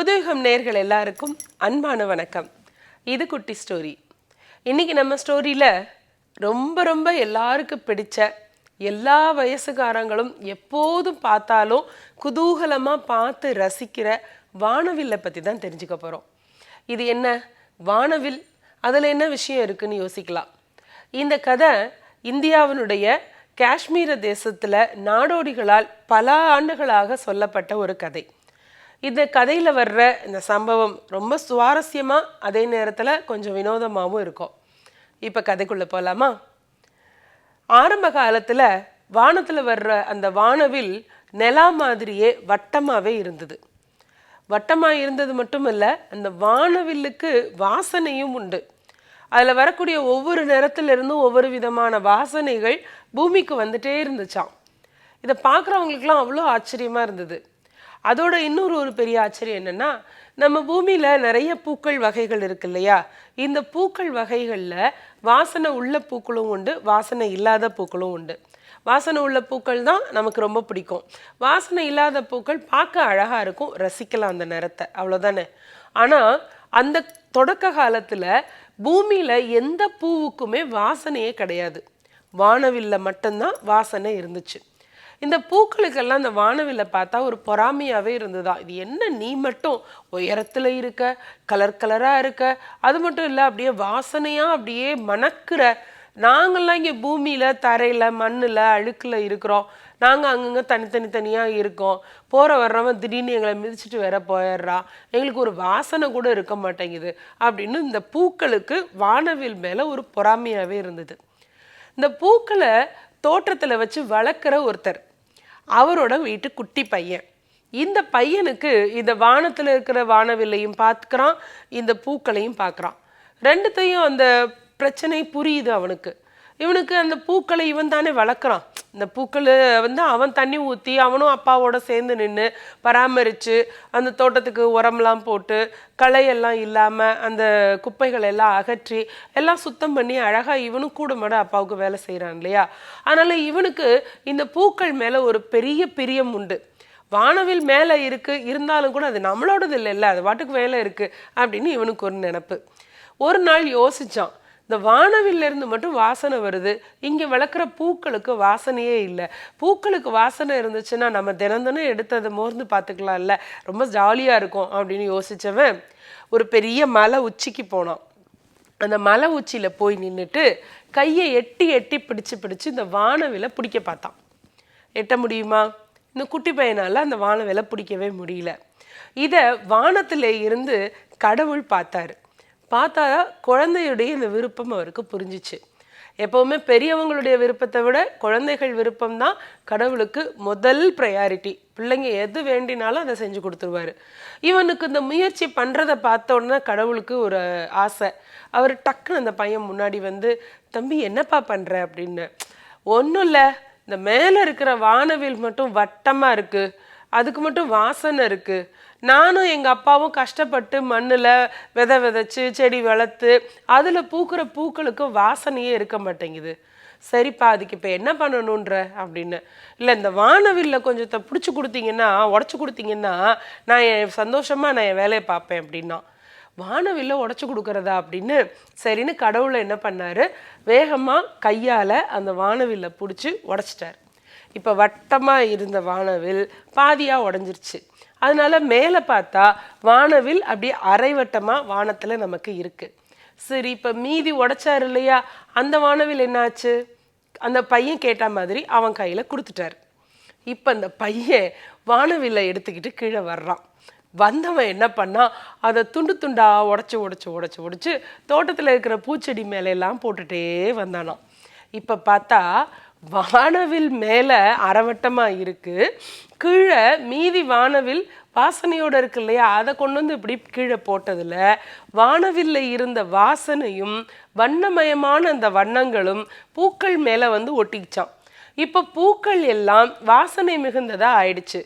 புதுயுகம் நேயர்கள் எல்லாருக்கும் அன்பான வணக்கம். இது குட்டி ஸ்டோரி. இன்னைக்கு நம்ம ஸ்டோரியில ரொம்ப ரொம்ப எல்லாருக்கும் பிடிச்ச, எல்லா வயசுக்காரங்களும் எப்போதும் பார்த்தாலும் குதூகலமா பார்த்து ரசிக்கிற வானவில்லை பற்றி தான் தெரிஞ்சுக்க போகிறோம். இது என்ன வானவில், அதில் என்ன விஷயம் இருக்குன்னு யோசிக்கலாம். இந்த கதை இந்தியாவினுடைய காஷ்மீர தேசத்தில் நாடோடிகளால் பல ஆண்டுகளாக சொல்லப்பட்ட ஒரு கதை. இந்த கதையில் வர்ற இந்த சம்பவம் ரொம்ப சுவாரஸ்யமாக, அதே நேரத்தில் கொஞ்சம் வினோதமாகவும் இருக்கும். இப்போ கதைக்குள்ளே போகலாமா? ஆரம்ப காலத்தில் வானத்தில் வர்ற அந்த வானவில் நிலா மாதிரியே வட்டமாகவே இருந்தது. வட்டமாக இருந்தது மட்டும் இல்லை, அந்த வானவில்லுக்கு வாசனையும் உண்டு. அதில் வரக்கூடிய ஒவ்வொரு நேரத்திலிருந்தும் ஒவ்வொரு விதமான வாசனைகள் பூமிக்கு வந்துட்டே இருந்துச்சாம். இதை பார்க்குறவங்களுக்குலாம் அவ்வளோ ஆச்சரியமாக இருந்தது. அதோட இன்னொரு பெரிய ஆச்சரியம் என்னென்னா, நம்ம பூமியில் நிறைய பூக்கள் வகைகள் இருக்கு இல்லையா? இந்த பூக்கள் வகைகளில் வாசனை உள்ள பூக்களும் உண்டு, வாசனை இல்லாத பூக்களும் உண்டு. வாசனை உள்ள பூக்கள் தான் நமக்கு ரொம்ப பிடிக்கும். வாசனை இல்லாத பூக்கள் பார்க்க அழகாக இருக்கும், ரசிக்கலாம் அந்த நிறத்தை, அவ்வளோதானே. ஆனால் அந்த தொடக்க காலத்தில் பூமியில் எந்த பூவுக்குமே வாசனையே கிடையாது. வானவில்ல மட்டும்தான் வாசனை இருந்துச்சு. இந்த பூக்களுக்கெல்லாம் இந்த வானவில்லை பார்த்தா ஒரு பொறாமையாகவே இருந்ததா. இது என்ன, நீ மட்டும் உயரத்தில் இருக்க, கலர் கலராக இருக்க, அது மட்டும் இல்லை அப்படியே வாசனையாக அப்படியே மணக்கிற, நாங்கள்லாம் இங்கே பூமியில் தரையில் மண்ணில் அழுக்கில் இருக்கிறோம், நாங்கள் அங்கங்கே தனித்தனியாக இருக்கோம், போகிற வர்றவன் திடீர்னு எங்களை மிதிச்சுட்டு வேற போயிடுறா, எங்களுக்கு ஒரு வாசனை கூட இருக்க மாட்டேங்குது அப்படின்னு இந்த பூக்களுக்கு வானவில் மேலே ஒரு பொறாமையாகவே இருந்தது. இந்த பூக்களை தோட்டத்தில் வச்சு வளர்க்குற ஒருத்தர், அவரோட வீட்டு குட்டி பையன். இந்த பையனுக்கு இந்த வானத்தில் இருக்கிற வானவில்லையும் பார்க்குறான், இந்த பூக்களையும் பார்க்குறான். ரெண்டுத்தையும் அந்த பிரச்சனை புரியுது அவனுக்கு. இவனுக்கு அந்த பூக்களை இவன் தானே வளர்க்குறான். இந்த பூக்களை அவன் தண்ணி ஊற்றி, அவனும் அப்பாவோட சேர்ந்து நின்று பராமரித்து, அந்த தோட்டத்துக்கு உரம்லாம் போட்டு, களையெல்லாம் இல்லாமல் அந்த குப்பைகள் எல்லாம் அகற்றி எல்லாம் சுத்தம் பண்ணி அழகாக இவனும் கூட மாட அப்பாவுக்கு வேலை செய்கிறான் இல்லையா? அதனால் இவனுக்கு இந்த பூக்கள் மேலே ஒரு பெரிய பிரியம் உண்டு. வானவில் மேலே இருக்குது, இருந்தாலும் கூட அது நம்மளோடது இல்லைல்ல, அது பாட்டுக்கு வேலை இருக்குது அப்படின்னு இவனுக்கு ஒரு நினப்பு. ஒரு நாள் யோசித்தான், இந்த வானவில்லிருந்து மட்டும் வாசனை வருது, இங்கே வளர்க்குற பூக்களுக்கு வாசனையே இல்லை. பூக்களுக்கு வாசனை இருந்துச்சுன்னா நம்ம தினம் எடுத்து அதை மோர்ந்து பார்த்துக்கலாம் இல்லை, ரொம்ப ஜாலியாக இருக்கும் அப்படின்னு யோசித்தவன் ஒரு பெரிய மலை உச்சிக்கு போனான். அந்த மலை உச்சியில் போய் நின்றுட்டு கையை எட்டி எட்டி பிடிச்சு இந்த வானவிலை பிடிக்க பார்த்தான். எட்ட முடியுமா? இந்த குட்டி பையனால் அந்த வானவிலை பிடிக்கவே முடியல. இதை வானத்தில் இருந்து கடவுள் பார்த்தாரு. பார்த்தா குழந்தையுடைய இந்த விருப்பம் அவருக்கு புரிஞ்சிச்சு. எப்போவுமே பெரியவங்களுடைய விருப்பத்தை விட குழந்தைகள் விருப்பம்தான் கடவுளுக்கு முதல் ப்ரையாரிட்டி. பிள்ளைங்க எது வேண்டினாலும் அதை செஞ்சு கொடுத்துருவாரு. இவனுக்கு இந்த முயற்சி பண்ணுறதை பார்த்தோன்னா கடவுளுக்கு ஒரு ஆசை. அவர் டக்குன்னு அந்த பையன் முன்னாடி தம்பி என்னப்பா பண்ணுற அப்படின்னு. ஒன்றும் இல்லை, இந்த மேலே இருக்கிற வானவில் மட்டும் வட்டமாக இருக்குது, அதுக்கு மட்டும் வாசனை இருக்குது. நானும் எங்கள் அப்பாவும் கஷ்டப்பட்டு மண்ணில் விதைச்சு செடி வளர்த்து அதில் பூக்கிற பூக்களுக்கு வாசனையே இருக்க மாட்டேங்குது. சரிப்பா, அதுக்கு இப்போ என்ன பண்ணணுன்ற அப்படின்னு. இல்லை, இந்த வானவில்ல கொஞ்சத்தை பிடிச்சி கொடுத்தீங்கன்னா, உடச்சி கொடுத்தீங்கன்னா நான் சந்தோஷமாக என் வேலையை பார்ப்பேன் அப்படின்னா. வானவில்ல உடச்சி கொடுக்குறதா அப்படின்னு சரின்னு கடவுளை என்ன பண்ணார், வேகமாக கையால் அந்த வானவில்லை பிடிச்சி உடச்சிட்டார். இப்போ வட்டமாக இருந்த வானவில் பாதியாக உடஞ்சிருச்சு. அதனால மேலே பார்த்தா வானவில் அப்படியே அரைவட்டமாக வானத்தில் நமக்கு இருக்குது. சரி, இப்போ மீதி உடைச்சார் இல்லையா, அந்த வானவில் என்னாச்சு? அந்த பையன் கேட்ட மாதிரி அவன் கையில் கொடுத்துட்டார். இப்போ அந்த பையன் வானவில்லை எடுத்துக்கிட்டு கீழே வர்றான். வந்தவன் என்ன பண்ணா, அதை துண்டு துண்டாக உடச்சி தோட்டத்தில் இருக்கிற பூச்செடி மேலெல்லாம் போட்டுகிட்டே வந்தானாம். இப்போ பார்த்தா வானவில் மேலே அரைவட்டமாக இருக்குது, கீழே மீதி வானவில் வாசனையோடு இருக்கு இல்லையா, அதை கொண்டு இப்படி கீழே போட்டதில் வானவில்ல இருந்த வாசனையும் வண்ணமயமான அந்த வண்ணங்களும் பூக்கள் மேலே ஒட்டிச்சான். இப்போ பூக்கள் எல்லாம் வாசனை மிகுந்ததாக ஆயிடுச்சு.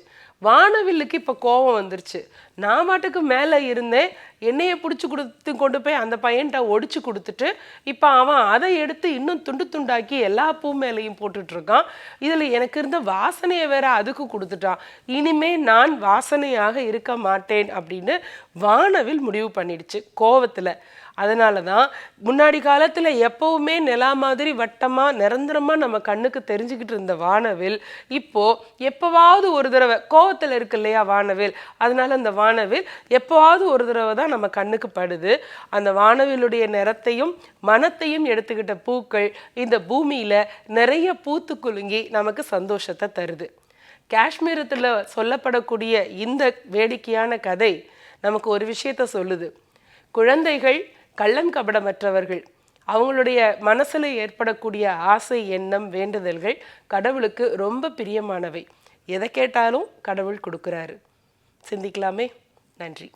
வானவில்லுக்கு இப்போ கோபம் வந்துருச்சு. நான் பாட்டுக்கு மேலே இருந்தேன், என்னையை பிடிச்சி கொடுத்து கொண்டு போய் அந்த பையன்கிட்ட ஒடிச்சு கொடுத்துட்டு இப்போ அவன் அதை எடுத்து இன்னும் துண்டு துண்டாக்கி எல்லா பூ மேலேயும் போட்டுட்ருக்கான். இதில் எனக்கு இருந்த வாசனையை வேற அதுக்கு கொடுத்துட்டான். இனிமே நான் வாசனையாக இருக்க மாட்டேன் அப்படின்னு வானவில் முடிவு பண்ணிடுச்சு கோவத்தில். அதனால தான் முன்னாடி காலத்தில் எப்போவுமே நிலா மாதிரி வட்டமாக நிரந்தரமாக நம்ம கண்ணுக்கு தெரிஞ்சுக்கிட்டு இருந்த வானவில் இப்போது எப்போவாவது ஒரு தடவை கோவத்தில் இருக்கு இல்லையா வானவில், அதனால அந்த வானவில் எப்போவாவது ஒரு தடவை தான் நம்ம கண்ணுக்கு படுது. அந்த வானவிலுடைய நிறத்தையும் மனத்தையும் எடுத்துக்கிட்ட பூக்கள் இந்த பூமியில் நிறைய பூத்து குலுங்கி நமக்கு சந்தோஷத்தை தருது. காஷ்மீரத்தில் சொல்லப்படக்கூடிய இந்த வேடிக்கையான கதை நமக்கு ஒரு விஷயத்த சொல்லுது. குழந்தைகள் கள்ளம் கபடமற்றவர்கள். அவங்களுடைய மனசில் ஏற்படக்கூடிய ஆசை, எண்ணம், வேண்டுதல்கள் கடவுளுக்கு ரொம்ப பிரியமானவை. எதை கேட்டாலும் கடவுள் கொடுக்குறாரு. சிந்திக்கலாமே. நன்றி.